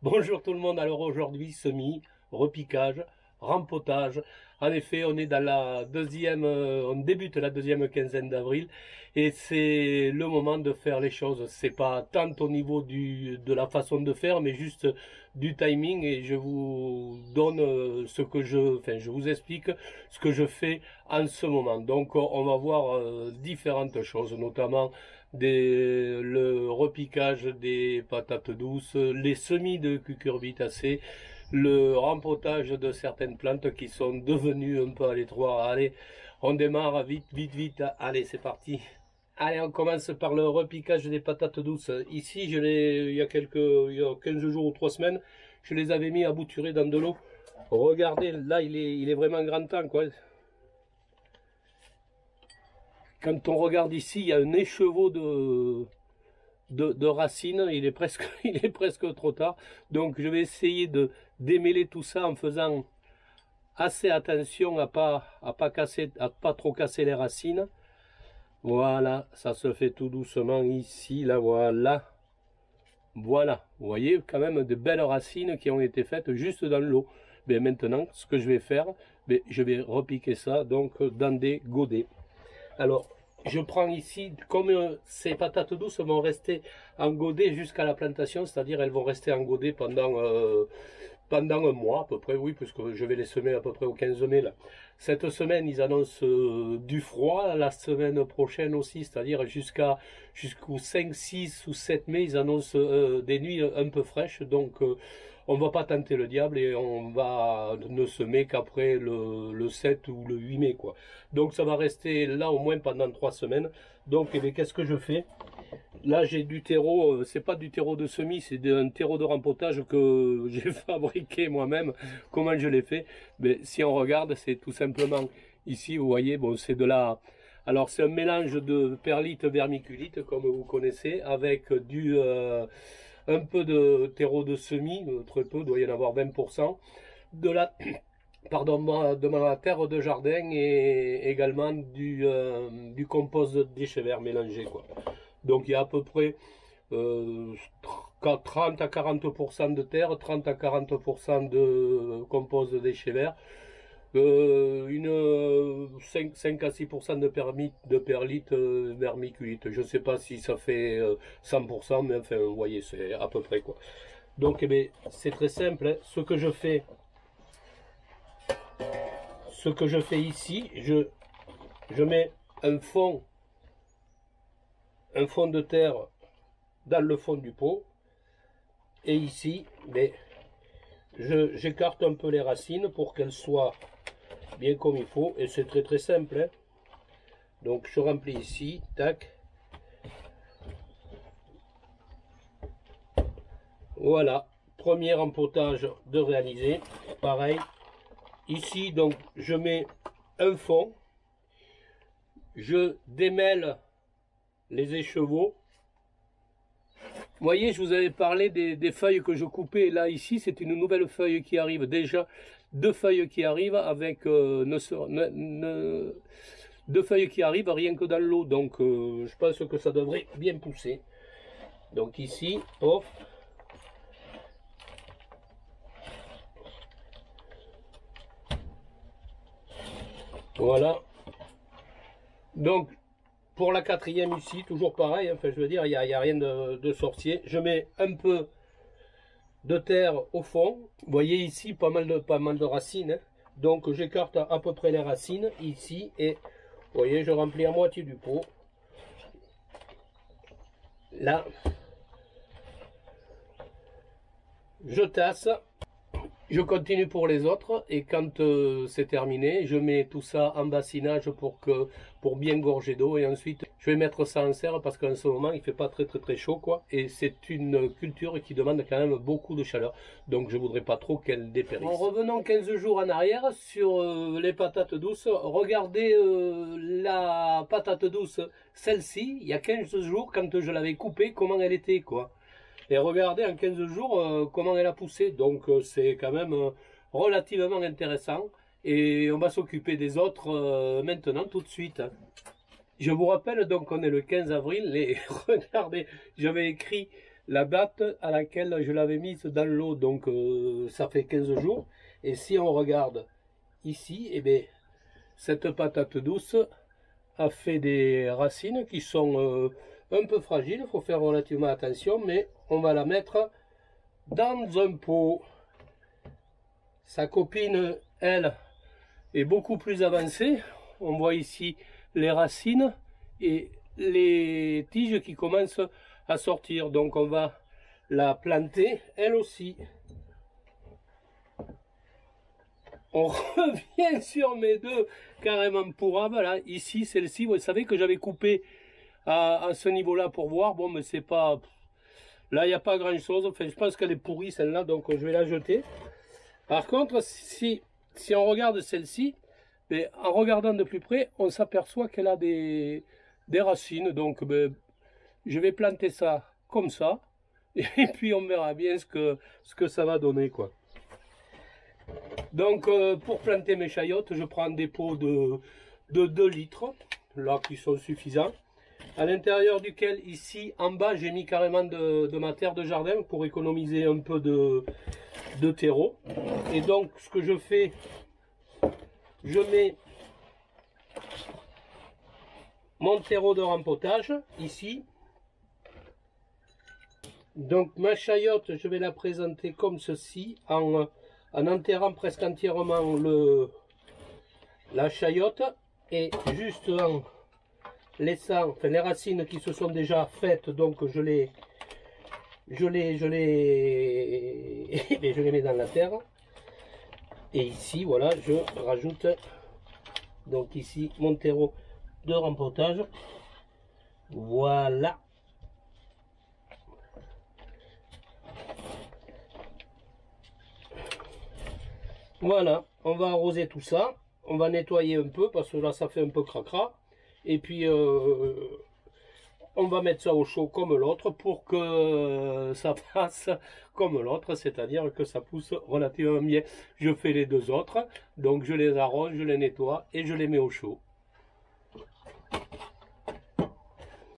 Bonjour tout le monde, alors aujourd'hui semis, repiquage, rempotage. En effet, on est dans la deuxième, on débute la deuxième quinzaine d'avril et c'est le moment de faire les choses. C'est pas tant au niveau de la façon de faire, mais juste du timing et je vous donne je vous explique ce que je fais en ce moment. Donc on va voir différentes choses, notamment le repiquage des patates douces, les semis de cucurbitacées, le rempotage de certaines plantes qui sont devenues un peu à l'étroit. Allez, on démarre vite, vite, vite. Allez, c'est parti. Allez, on commence par le repiquage des patates douces. Ici, il y a 15 jours ou 3 semaines, je les avais mis à bouturer dans de l'eau. Regardez, là, il est vraiment grand temps, quoi. Quand on regarde ici, il y a un écheveau de racines, il est presque trop tard. Donc je vais essayer de démêler tout ça en faisant assez attention à pas trop casser les racines. Voilà, ça se fait tout doucement ici, là, voilà. Voilà, vous voyez quand même de belles racines qui ont été faites juste dans l'eau. Mais maintenant, ce que je vais faire, je vais repiquer ça donc dans des godets. Alors, je prends ici, comme ces patates douces vont rester en godet jusqu'à la plantation, c'est-à-dire elles vont rester en godet pendant un mois à peu près, oui, puisque je vais les semer à peu près au 15 mai là. Cette semaine, ils annoncent du froid, la semaine prochaine aussi, c'est-à-dire jusqu'au 5, 6 ou 7 mai, ils annoncent des nuits un peu fraîches, donc on va pas tenter le diable et on va ne semer qu'après le 7 ou le 8 mai, quoi. Donc ça va rester là au moins pendant 3 semaines. Donc eh bien, qu'est-ce que je fais? Là j'ai du terreau, c'est pas du terreau de semis, c'est un terreau de rempotage que j'ai fabriqué moi-même. Comment je l'ai fait? Mais si on regarde, c'est tout simplement ici, vous voyez, bon c'est de la... Alors c'est un mélange de perlite vermiculite, comme vous connaissez, avec un peu de terreau de semis, très peu, doit y en avoir 20%, de la pardon, de ma terre de jardin et également du compost de déchets verts mélangé, quoi. Donc il y a à peu près 30 à 40% de terre, 30 à 40% de compost de déchets verts, 5 à 6% de perlite vermiculite. Je ne sais pas si ça fait 100%, mais enfin, vous voyez, c'est à peu près, quoi. Donc, eh bien, c'est très simple, hein. Ce que je fais ici, je mets un fond de terre dans le fond du pot. Et ici, j'écarte un peu les racines pour qu'elles soient bien comme il faut. Et c'est très très simple, hein. Donc je remplis ici, tac. Voilà, premier rempotage de réaliser. Pareil, ici donc je mets un fond. Je démêle les écheveaux. Vous voyez, je vous avais parlé des feuilles que je coupais. Là, ici, c'est une nouvelle feuille qui arrive. Déjà, deux feuilles qui arrivent avec deux feuilles qui arrivent rien que dans l'eau. Donc, je pense que ça devrait bien pousser. Donc ici, hop. Voilà. Donc, pour la quatrième ici, toujours pareil, enfin je veux dire, il n'y a rien de sorcier. Je mets un peu de terre au fond. Vous voyez ici pas mal de racines, hein. Donc j'écarte à peu près les racines ici et vous voyez, je remplis à moitié du pot. Là, je tasse. Je continue pour les autres et quand c'est terminé, je mets tout ça en bassinage pour bien gorger d'eau et ensuite je vais mettre ça en serre parce qu'en ce moment il fait pas très chaud, quoi, et c'est une culture qui demande quand même beaucoup de chaleur, donc je voudrais pas trop qu'elle dépérisse. En revenant 15 jours en arrière sur les patates douces, regardez la patate douce, celle-ci, il y a 15 jours quand je l'avais coupée, comment elle était, quoi. Et regardez en 15 jours comment elle a poussé. Donc c'est quand même relativement intéressant. Et on va s'occuper des autres maintenant tout de suite. Je vous rappelle donc qu'on est le 15 avril. Et regardez, j'avais écrit la date à laquelle je l'avais mise dans l'eau, donc ça fait 15 jours. Et si on regarde ici, eh bien, cette patate douce a fait des racines qui sont un peu fragiles, il faut faire relativement attention, mais on va la mettre dans un pot. Sa copine, elle, est beaucoup plus avancée. On voit ici les racines et les tiges qui commencent à sortir. Donc on va la planter, elle aussi. On revient sur mes deux carrément pourrables. Là. Ici, celle-ci, vous savez que j'avais coupé à ce niveau-là pour voir. Bon, mais c'est pas... Là, il n'y a pas grand-chose. Enfin, je pense qu'elle est pourrie, celle-là, donc je vais la jeter. Par contre, si on regarde celle-ci, en regardant de plus près, on s'aperçoit qu'elle a des racines. Donc, je vais planter ça comme ça. Et puis, on verra bien ce que ça va donner, quoi. Donc, pour planter mes chayotes, je prends des pots de 2 litres, là, qui sont suffisants. À l'intérieur duquel, ici, en bas, j'ai mis carrément de ma terre de jardin pour économiser un peu de terreau. Et donc, ce que je fais, je mets mon terreau de rempotage, ici. Donc, ma chayote, je vais la présenter comme ceci, en enterrant presque entièrement la chayote et juste en laissant les racines qui se sont déjà faites, donc je les mets dans la terre. Et ici, voilà, je rajoute donc ici mon terreau de rempotage. Voilà. Voilà, on va arroser tout ça, on va nettoyer un peu parce que là ça fait un peu cracra. Et puis on va mettre ça au chaud comme l'autre pour que ça fasse comme l'autre, c'est-à-dire que ça pousse relativement bien. Je fais les deux autres, donc je les arrose, je les nettoie et je les mets au chaud.